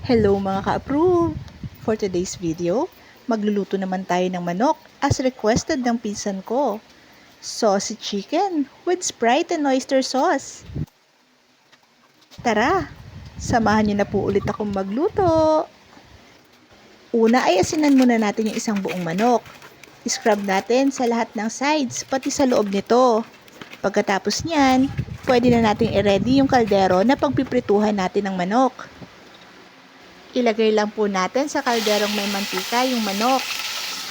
Hello mga ka-approve! For today's video, magluluto naman tayo ng manok as requested ng pinsan ko. Saucy chicken with Sprite and oyster sauce. Tara, samahan niyo na po ulit akong magluto. Una ay asinan muna natin yung isang buong manok. I-scrub natin sa lahat ng sides, pati sa loob nito. Pagkatapos niyan, pwede na natin i-ready yung kaldero na pagpiprituhan natin ng manok. Ilagay lang po natin sa kalderong may mantika yung manok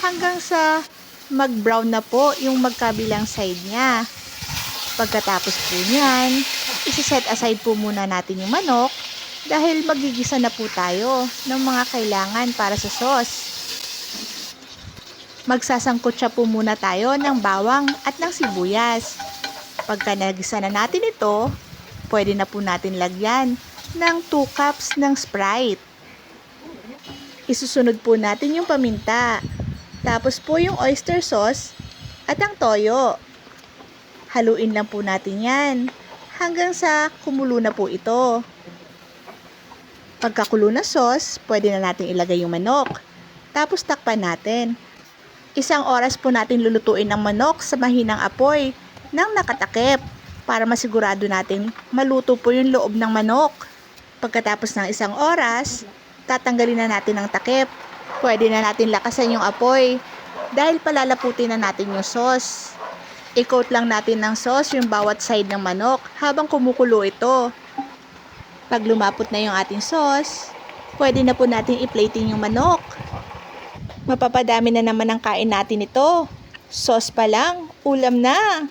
hanggang sa mag-brown na po yung magkabilang side niya. Pagkatapos po niyan, isi-set aside po muna natin yung manok dahil magigisa na po tayo ng mga kailangan para sa sauce. Magsasangkot siya po muna tayo ng bawang at ng sibuyas. Pagka nagisa na natin ito, pwede na po natin lagyan ng 2 cups ng Sprite. Isusunod po natin yung paminta. Tapos po yung oyster sauce at ang toyo. Haluin lang po natin yan hanggang sa kumulo na po ito. Pagkakulo na sauce, pwede na natin ilagay yung manok. Tapos takpan natin. 1 oras po natin lulutuin ang manok sa mahinang apoy nang nakatakip para masigurado natin maluto po yung loob ng manok. Pagkatapos ng 1 oras, tatanggalin na natin ang takip. Pwede na natin lakasan yung apoy dahil palalaputin na natin yung sauce. I-coat lang natin ng sauce yung bawat side ng manok habang kumukulo ito. Pag lumapot na yung ating sauce, pwede na po natin i-plating yung manok. Mapapadami na naman ang kain natin ito. Sauce pa lang, ulam na!